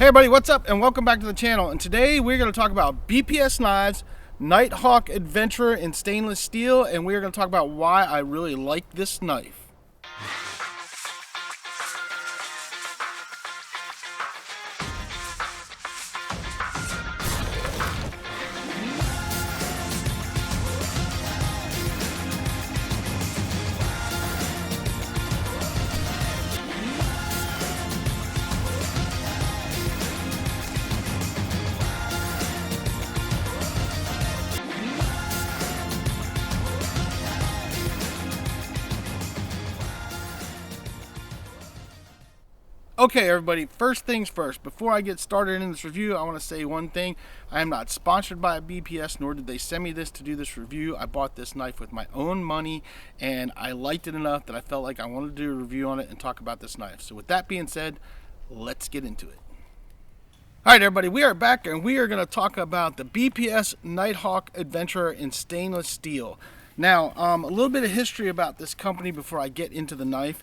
Hey everybody, what's up and welcome back to the channel. And today we're going to talk about BPS knives, Nighthawk Adventurer in stainless steel, and we're going to talk about why I really like this knife. Okay everybody, first things first, before I get started in this review, I want to say one thing. I am not sponsored by BPS, nor did they send me this to do this review. I bought this knife with my own money, and I liked it enough that I felt like I wanted to do a review on it and talk about this knife. So with that being said, let's get into it. Alright everybody, we are back and we are going to talk about the BPS Nighthawk Adventurer in stainless steel. Now, a little bit of history about this company before I get into the knife.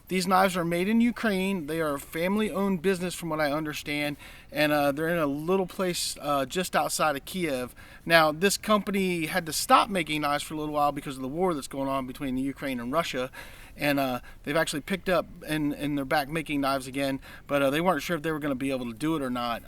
These knives are made in Ukraine. They are a family-owned business from what I understand, and they're in a little place just outside of Kiev. Now, this company had to stop making knives for a little while because of the war that's going on between the Ukraine and Russia. And they've actually picked up and they're back making knives again, but they weren't sure if they were going to be able to do it or not.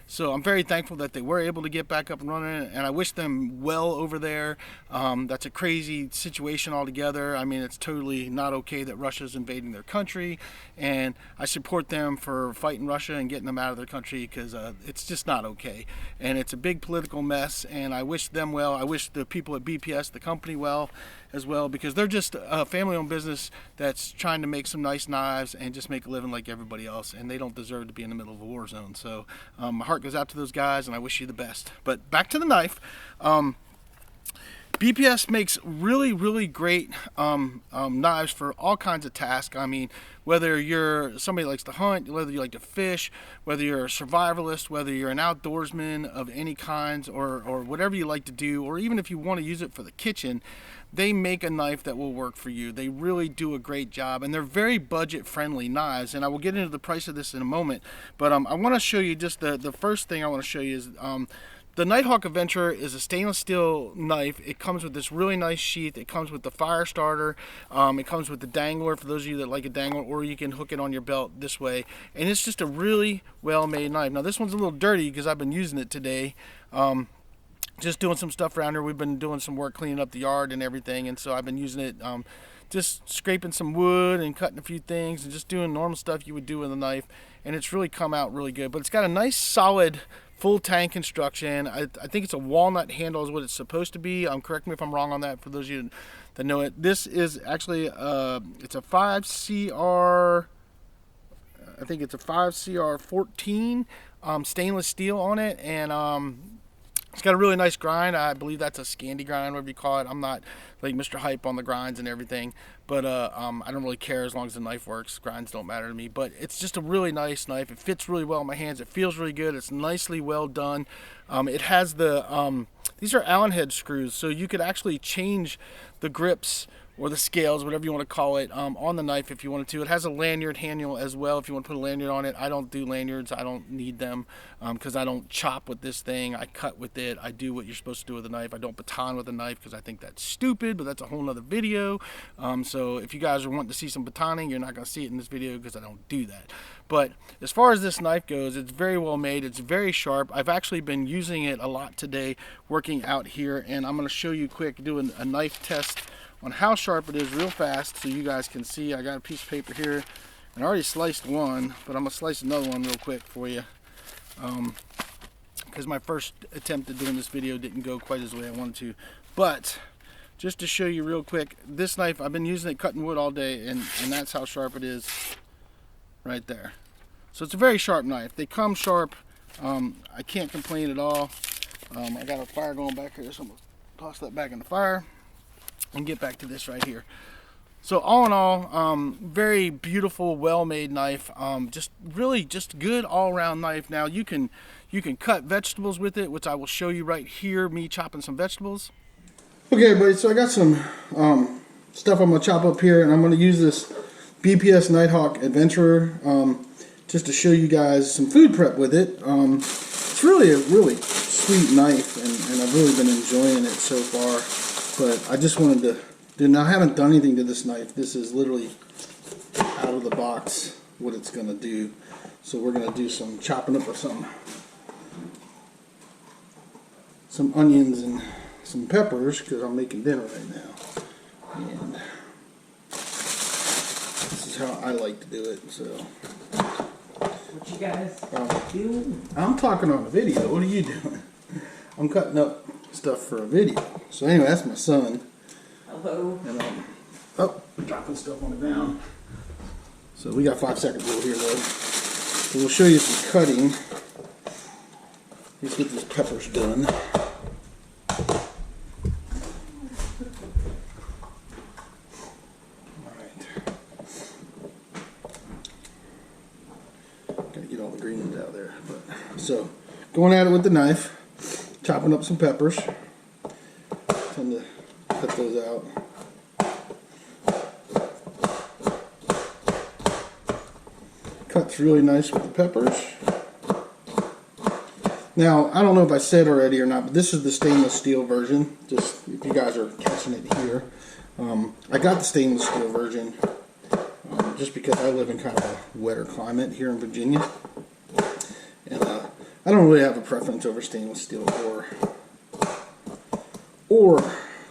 So I'm very thankful that they were able to get back up and running, and I wish them well over there. That's a crazy situation altogether. I mean, it's totally not okay that Russia's invading their country, and I support them for fighting Russia and getting them out of their country because it's just not okay. And it's a big political mess, and I wish them well. I wish the people at BPS, the company, well as well, because they're just a family-owned business that's trying to make some nice knives and just make a living like everybody else, and they don't deserve to be in the middle of a war zone. So my heart goes out to those guys, and I wish you the best. But back to the knife. BPS makes really great knives for all kinds of tasks. I mean, whether you're somebody that likes to hunt, whether you like to fish, whether you're a survivalist, whether you're an outdoorsman of any kinds, or whatever you like to do, or even if you want to use it for the kitchen, they make a knife that will work for you. They really do a great job, and they're very budget-friendly knives, and I will get into the price of this in a moment. But I want to show you just the first thing I want to show you is the Nighthawk Adventurer is a stainless steel knife. It comes with this really nice sheath. It comes with the fire starter. It comes with the dangler for those of you that like a dangler, or you can hook it on your belt this way. And it's just a really well-made knife. Now this one's a little dirty because I've been using it today. Just doing some stuff around here. We've been doing some work cleaning up the yard and everything, and so I've been using it, just scraping some wood and cutting a few things and just doing normal stuff you would do with a knife, and it's really come out really good. But it's got a nice solid full tang construction. I think it's a walnut handle is what it's supposed to be. Correct me if I'm wrong on that for those of you that know it. This is actually it's a 5CR, I think it's a 5CR14 stainless steel on it, and it's got a really nice grind. I believe that's a Scandi grind, whatever you call it. I'm not like Mr. Hype on the grinds and everything, but I don't really care as long as the knife works. Grinds don't matter to me, but it's just a really nice knife. It fits really well in my hands. It feels really good. It's nicely well done. It has the, these are Allen head screws, so you could actually change the grips or the scales, whatever you want to call it, on the knife if you wanted to. It has a lanyard handle as well if you want to put a lanyard on it. I don't do lanyards. I don't need them because I don't chop with this thing. I cut with it. I do what you're supposed to do with a knife. I don't baton with a knife because I think that's stupid, but that's a whole nother video. So if you guys are wanting to see some batoning, you're not going to see it in this video because I don't do that. But as far as this knife goes, it's very well made. It's very sharp. I've actually been using it a lot today working out here, and I'm going to show you quick doing a knife test on how sharp it is real fast so you guys can see. I got a piece of paper here and I already sliced one, but I'm gonna slice another one real quick for you because my first attempt at doing this video didn't go quite as the way I wanted to. But just to show you real quick, this knife, I've been using it cutting wood all day, and that's how sharp it is right there. So it's a very sharp knife. They come sharp. I can't complain at all. I got a fire going back here, so I'm gonna toss that back in the fire and get back to this right here. So all in all, very beautiful, well-made knife. Just really just good all-around knife. Now you can cut vegetables with it, which I will show you right here, me chopping some vegetables. Okay everybody, so I got some stuff I'm gonna chop up here, and I'm gonna use this BPS Nighthawk Adventurer just to show you guys some food prep with it. It's really a really sweet knife, and I've really been enjoying it so far. But I just wanted to do. Now, I haven't done anything to this knife. This is literally out of the box what it's going to do. So we're going to do some chopping up of some onions and some peppers, because I'm making dinner right now. And this is how I like to do it. So what you guys do? I'm talking on a video. What are you doing? I'm cutting up stuff for a video. So anyway, that's my son. Hello. And dropping stuff on the ground. So we got 5 seconds over here, though. So we'll show you some cutting. Let's get these peppers done. Alright. Gotta get all the greens out of there. So, going at it with the knife, chopping up some peppers. Tend to cut those out. Cuts really nice with the peppers. Now, I don't know if I said already or not, but this is the stainless steel version. Just if you guys are catching it here. I got the stainless steel version just because I live in kind of a wetter climate here in Virginia. And I don't really have a preference over stainless steel or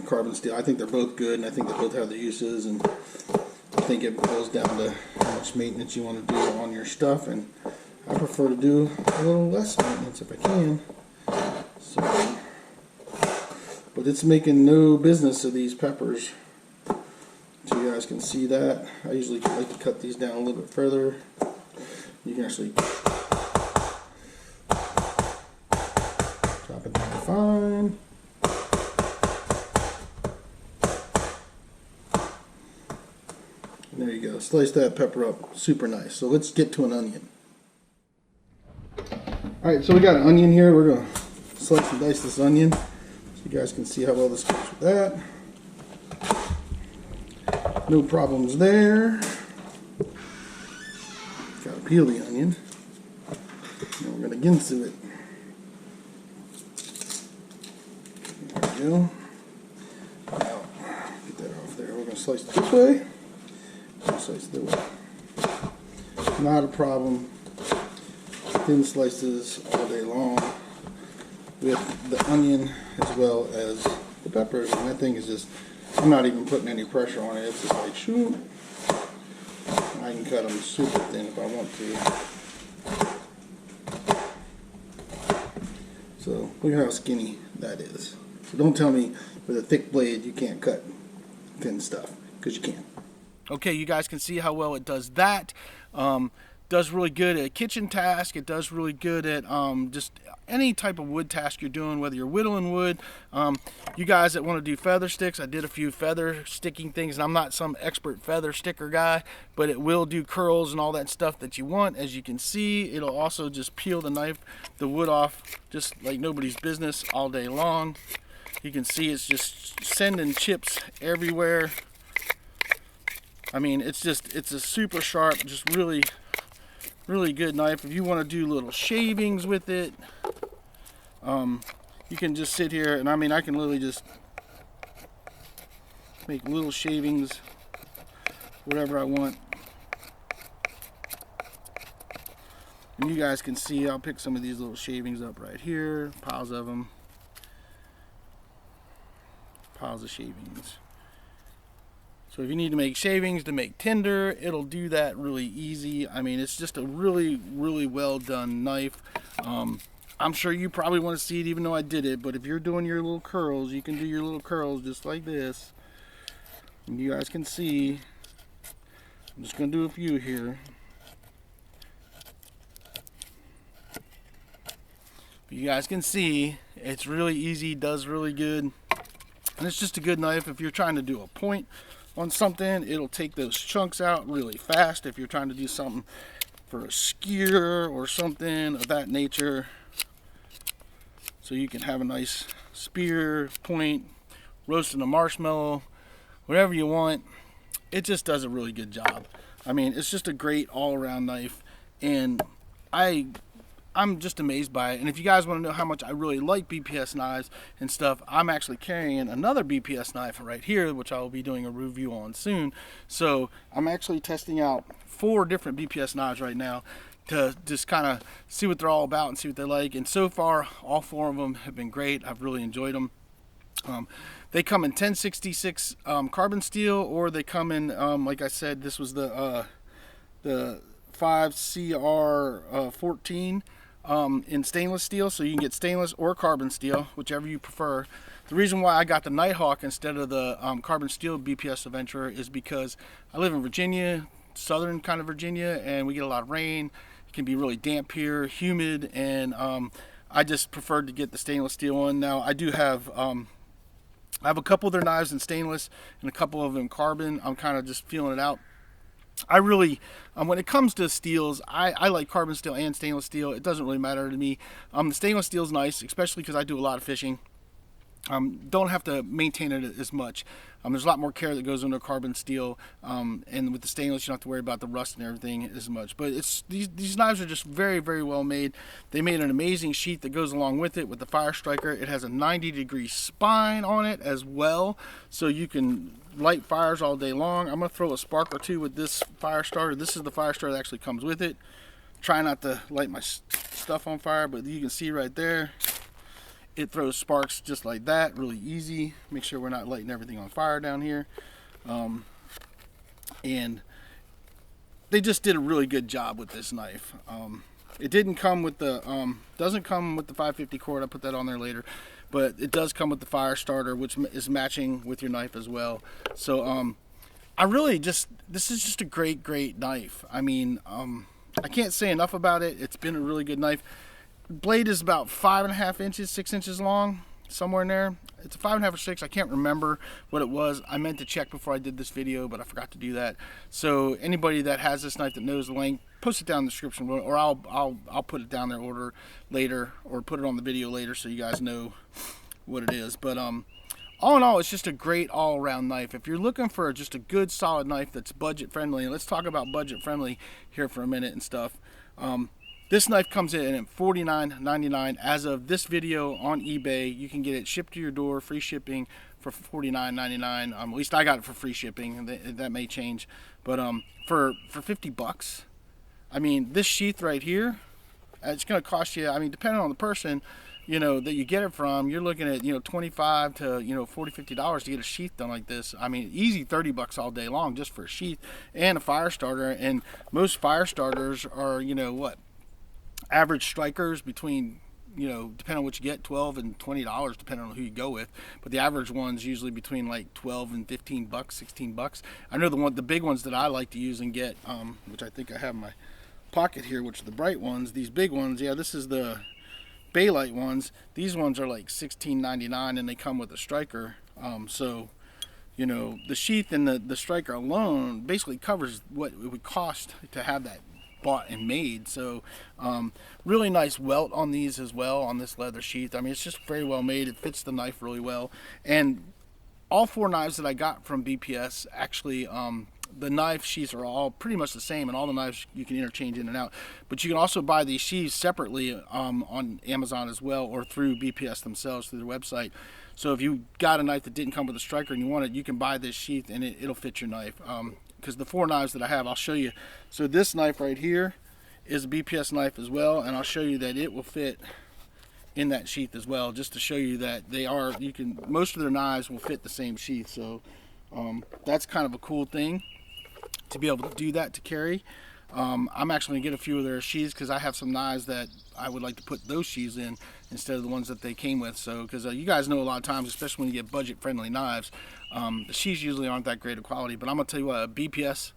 carbon steel. I think they're both good, and I think they both have their uses, and I think it boils down to how much maintenance you want to do on your stuff, and I prefer to do a little less maintenance if I can. So, but it's making no business of these peppers. So you guys can see that. I usually like to cut these down a little bit further. You can actually chop it down fine. There you go. Slice that pepper up super nice. So let's get to an onion. Alright, so we got an onion here. We're going to slice and dice this onion so you guys can see how well this goes with that. No problems there. Got to peel the onion. Now we're going to ginsu it. There we go. Now, get that off there. We're going to slice it this way. Slice the way. Not a problem. Thin slices all day long with the onion as well as the peppers. And that thing is just, I'm not even putting any pressure on it. It's just like, shoot. I can cut them super thin if I want to. So look at how skinny that is. So don't tell me with a thick blade you can't cut thin stuff, because you can. Okay, you guys can see how well it does that. Does really good at a kitchen task. It does really good at just any type of wood task you're doing, whether you're whittling wood. You guys that want to do feather sticks, I did a few feather sticking things, and I'm not some expert feather sticker guy, but it will do curls and all that stuff that you want. As you can see, it'll also just peel the wood off just like nobody's business all day long. You can see it's just sending chips everywhere. I mean, it's a super sharp, just really good knife. If you want to do little shavings with it, you can just sit here, and I mean, I can literally just make little shavings, whatever I want. And you guys can see, I'll pick some of these little shavings up right here, piles of them, piles of shavings. So if you need to make shavings to make tinder, it'll do that really easy. I mean, it's just a really well done knife. I'm sure you probably want to see it even though I did it, but if you're doing your little curls, you can do your little curls just like this. And you guys can see, I'm just going to do a few here. But you guys can see, it's really easy, does really good. And it's just a good knife if you're trying to do a point on something. It'll take those chunks out really fast if you're trying to do something for a skewer or something of that nature. So you can have a nice spear, point, roasting a marshmallow, whatever you want. It just does a really good job. I mean, it's just a great all-around knife, and I'm just amazed by it. And if you guys want to know how much I really like BPS knives and stuff, I'm actually carrying another BPS knife right here, which I will be doing a review on soon. So I'm actually testing out 4 different BPS knives right now to just kind of see what they're all about and see what they like. And so far, all 4 of them have been great. I've really enjoyed them. They come in 1066 carbon steel, or they come in, like I said, this was the 5CR14 in stainless steel. So you can get stainless or carbon steel, whichever you prefer. The reason why I got the Nighthawk instead of the carbon steel BPS Adventurer is because I live in Virginia, southern kind of Virginia, and we get a lot of rain. It can be really damp here, humid, and I just preferred to get the stainless steel one. Now I do have I have a couple of their knives in stainless and a couple of them carbon. I'm kind of just feeling it out. I really, when it comes to steels, I like carbon steel and stainless steel. It doesn't really matter to me. The stainless steel is nice, especially because I do a lot of fishing. Don't have to maintain it as much. There's a lot more care that goes into carbon steel, and with the stainless, you don't have to worry about the rust and everything as much. But it's these knives are just very, very well made. They made an amazing sheath that goes along with it with the fire striker. It has a 90-degree spine on it as well, so you can light fires all day long. I'm gonna throw a spark or two with this fire starter. This is the fire starter that actually comes with it. Try not to light my stuff on fire, but you can see right there, it throws sparks just like that, really easy. Make sure we're not lighting everything on fire down here. And they just did a really good job with this knife. It didn't come with the, doesn't come with the 550 cord. I put that on there later, but it does come with the fire starter, which is matching with your knife as well. So I really just, this is just a great, great knife. I mean, I can't say enough about it. It's been a really good knife. Blade is about 5.5 inches, 6 inches long, somewhere in there. It's a 5.5 or 6. I can't remember what it was. I meant to check before I did this video, but I forgot to do that. So anybody that has this knife that knows the length, post it down in the description, or I'll put it down there order later, or put it on the video later so you guys know what it is. But all in all, it's just a great all-around knife. If you're looking for just a good, solid knife that's budget friendly, and let's talk about budget friendly here for a minute and stuff. This knife comes in at $49.99. As of this video on eBay, you can get it shipped to your door, free shipping for $49.99. At least I got it for free shipping, and that may change. But for 50 bucks, I mean, this sheath right here, it's going to cost you, I mean, depending on the person, you know, that you get it from, you're looking at, you know, $25 to, you know, $40, $50 to get a sheath done like this. I mean, easy 30 bucks all day long just for a sheath and a fire starter. And most fire starters are, you know, what? Average strikers between, you know, depending on what you get, $12 and $20 depending on who you go with, but the average one's usually between like 12 and 15 bucks, 16 bucks. I know the big ones that I like to use and get, which I think I have in my pocket here, which are the bright ones. These big ones, yeah, this is the Baylight ones. These ones are like $16.99 and they come with a striker. So you know, the sheath and the striker alone basically covers what it would cost to have that bought and made. So really nice welt on these as well, on this leather sheath. I mean, it's just very well made. It fits the knife really well. And all 4 knives that I got from BPS, actually, the knife sheaths are all pretty much the same, and all the knives you can interchange in and out. But you can also buy these sheaths separately on Amazon as well, or through BPS themselves, through their website. So if you got a knife that didn't come with a striker and you want it, you can buy this sheath and it'll fit your knife. Because the 4 knives that I have, I'll show you. So this knife right here is a BPS knife as well, and I'll show you that it will fit in that sheath as well, just to show you that they are, most of their knives will fit the same sheath. So that's kind of a cool thing to be able to do that, to carry. I'm actually gonna get a few of their sheaths because I have some knives that I would like to put those sheaths in instead of the ones that they came with. So because you guys know a lot of times, especially when you get budget friendly knives, the sheaths usually aren't that great of quality. But I'm gonna tell you what, BPS,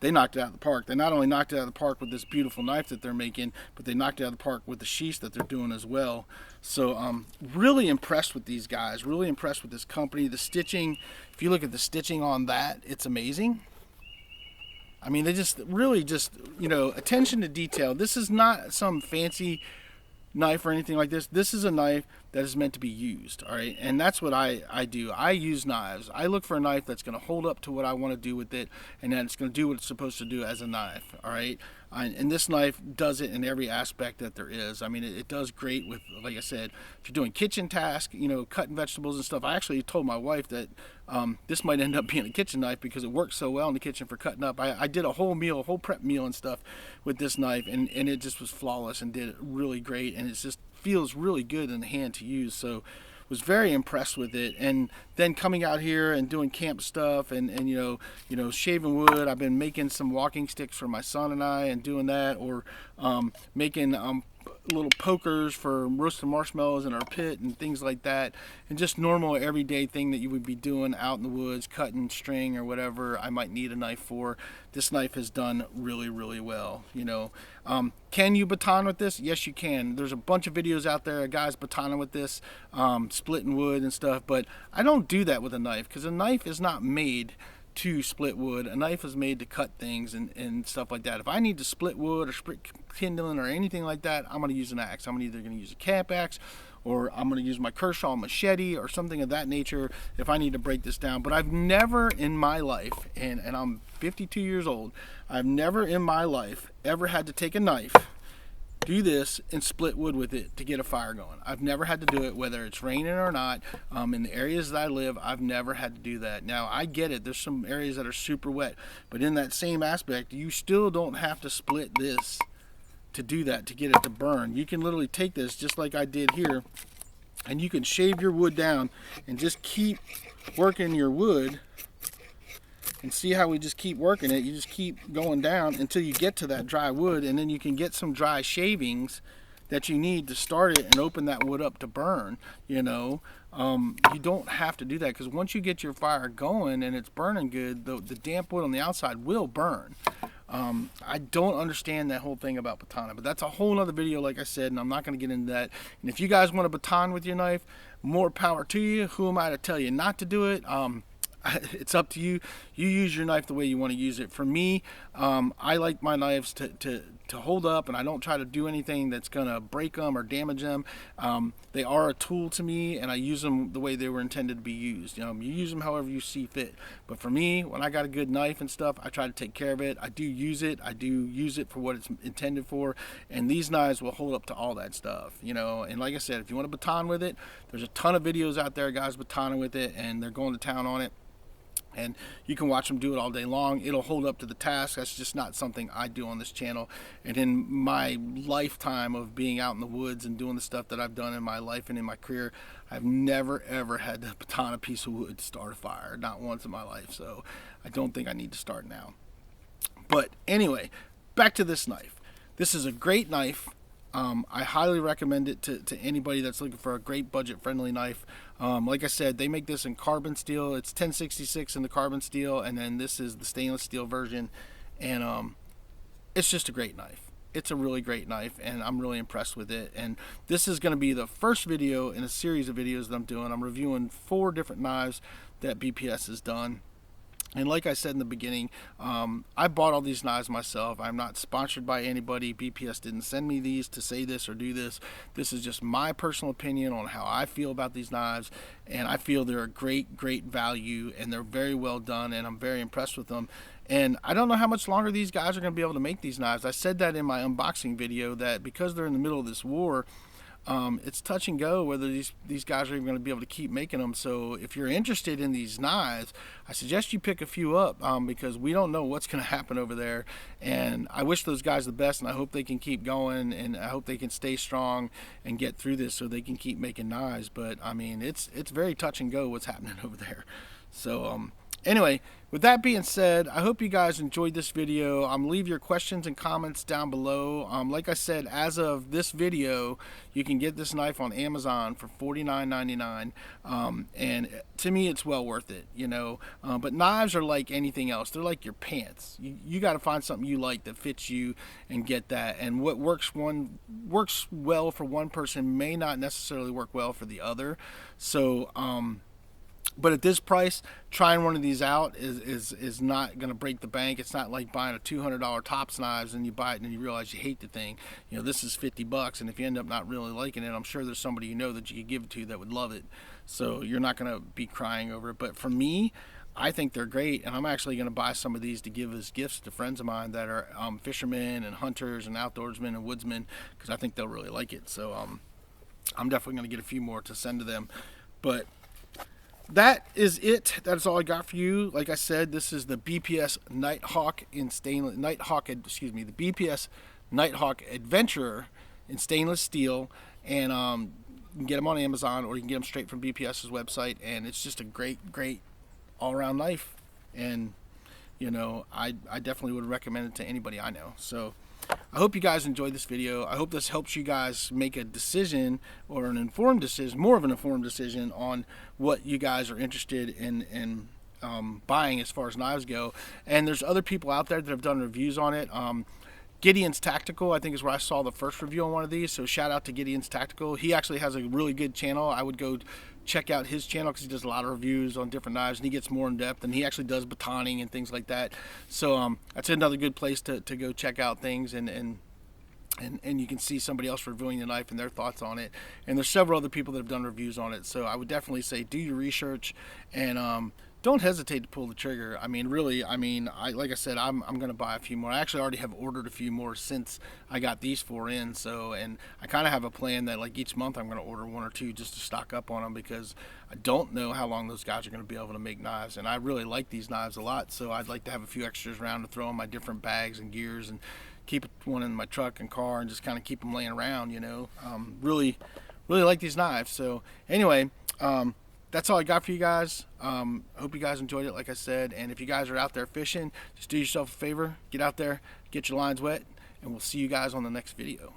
they knocked it out of the park. They not only knocked it out of the park with this beautiful knife that they're making, but they knocked it out of the park with the sheaths that they're doing as well. So really impressed with these guys, really impressed with this company. The stitching, if you look at the stitching on that, it's amazing. I mean, they just really just, you know, attention to detail. This is not some fancy knife or anything like this. This is a knife that is meant to be used. All right, and that's what I do. I use knives. I look for a knife that's going to hold up to what I want to do with it, and that it's going to do what it's supposed to do as a knife. All right, and this knife does it in every aspect that there is. I mean, it does great with, like I said, if you're doing kitchen tasks, cutting vegetables and stuff. I actually told my wife that this might end up being a kitchen knife because it works so well in the kitchen for cutting up. I did a whole prep meal and stuff with this knife, and it just was flawless and did it really great, and it just feels really good in the hand to use. So was very impressed with it. And then coming out here and doing camp stuff and shaving wood. I've been making some walking sticks for my son and I, and doing that, or making little pokers for roasting marshmallows in our pit and things like that, and just normal everyday thing that you would be doing out in the woods, cutting string or whatever I might need a knife for. This knife has done really, really well. Can you baton with this? Yes, you can. There's a bunch of videos out there of guys batoning with this, splitting wood and stuff, but I don't do that with a knife, because a knife is not made to split wood. A knife is made to cut things and stuff like that. If I need to split wood or split kindling or anything like that, I'm going to use an axe. I'm either going to use a camp axe, or I'm going to use my Kershaw machete or something of that nature if I need to break this down. But I've never in my life, and I'm 52 years old, I've never in my life ever had to take a knife, do this, and split wood with it to get a fire going. I've never had to do it, whether it's raining or not. In the areas that I live, I've never had to do that. Now, I get it. There's some areas that are super wet, but in that same aspect, you still don't have to split this to do that, to get it to burn. You can literally take this just like I did here, and you can shave your wood down and just keep working your wood. And see how we just keep working it. You just keep going down until you get to that dry wood, and then you can get some dry shavings that you need to start it and open that wood up to burn. You don't have to do that, because once you get your fire going and it's burning good, the damp wood on the outside will burn. I don't understand that whole thing about batoning, but that's a whole other video, like I said, and I'm not going to get into that. And if you guys want to baton with your knife, more power to you. Who am I to tell you not to do it? It's up to you. You use your knife the way you want to use it. For me, I like my knives to hold up, and I don't try to do anything that's going to break them or damage them. They are a tool to me, and I use them the way they were intended to be used. You use them however you see fit. But for me, when I got a good knife and stuff, I try to take care of it. I do use it. I do use it for what it's intended for, and these knives will hold up to all that stuff. And like I said, if you want to baton with it, there's a ton of videos out there, guys batoning with it, and they're going to town on it. And you can watch them do it all day long. It'll hold up to the task. That's just not something I do on this channel. And in my lifetime of being out in the woods and doing the stuff that I've done in my life and in my career, I've never ever had to baton a piece of wood to start a fire. Not once in my life. So I don't think I need to start now. But anyway, back to this knife. This is a great knife. I highly recommend it to anybody that's looking for a great budget-friendly knife. Like I said, they make this in carbon steel. It's 1066 in the carbon steel, and then this is the stainless steel version. And it's just a great knife. It's a really great knife, and I'm really impressed with it. And this is going to be the first video in a series of videos that I'm doing. I'm reviewing 4 different knives that BPS has done. And like I said in the beginning, I bought all these knives myself. I'm not sponsored by anybody. BPS didn't send me these to say this or do this. This is just my personal opinion on how I feel about these knives. And I feel they're a great, great value, and they're very well done, and I'm very impressed with them. And I don't know how much longer these guys are going to be able to make these knives. I said that in my unboxing video, that because they're in the middle of this war, it's touch and go whether these guys are even going to be able to keep making them. So if you're interested in these knives, I suggest you pick a few up, because we don't know what's going to happen over there. And I wish those guys the best, and I hope they can keep going, and I hope they can stay strong and get through this so they can keep making knives. But I mean, it's very touch and go what's happening over there. So anyway, with that being said, I hope you guys enjoyed this video. Leave your questions and comments down below. Like I said, as of this video, you can get this knife on Amazon for $49.99. And to me, it's well worth it, But knives are like anything else. They're like your pants. You got to find something you like that fits you and get that. And what works well for one person may not necessarily work well for the other. So, But at this price, trying one of these out is not going to break the bank. It's not like buying a $200 Tops knives and you buy it and you realize you hate the thing. You know, this is $50, and if you end up not really liking it, I'm sure there's somebody you know that you could give it to that would love it. So you're not going to be crying over it. But for me, I think they're great, and I'm actually going to buy some of these to give as gifts to friends of mine that are fishermen and hunters and outdoorsmen and woodsmen, because I think they'll really like it. So I'm definitely going to get a few more to send to them. But that is it. That is all I got for you. Like I said, this is the BPS Nighthawk in stainless the BPS Nighthawk Adventurer in stainless steel, and you can get them on Amazon or you can get them straight from BPS's website. And it's just a great all-around knife, and you know, I definitely would recommend it to anybody I know. So I hope you guys enjoyed this video. I hope this helps you guys make a decision, or an informed decision, more of an informed decision on what you guys are interested in buying as far as knives go. And there's other people out there that have done reviews on it. Gideon's Tactical, I think, is where I saw the first review on one of these, so shout out to Gideon's Tactical. He actually has a really good channel. I would go check out his channel because he does a lot of reviews on different knives, and he gets more in depth, and he actually does batoning and things like that. So that's another good place to go check out things, and you can see somebody else reviewing the knife and their thoughts on it. And there's several other people that have done reviews on it, so I would definitely say do your research, and don't hesitate to pull the trigger. I mean, really, like I said, I'm going to buy a few more. I actually already have ordered a few more since I got these 4 in. So, and I kind of have a plan that like each month I'm going to order 1 or 2 just to stock up on them, because I don't know how long those guys are going to be able to make knives. And I really like these knives a lot, so I'd like to have a few extras around to throw in my different bags and gears, and keep one in my truck and car, and just kind of keep them laying around, you know. Really like these knives. So anyway, that's all I got for you guys. Hope you guys enjoyed it, like I said. And if you guys are out there fishing, just do yourself a favor, get out there, get your lines wet, and we'll see you guys on the next video.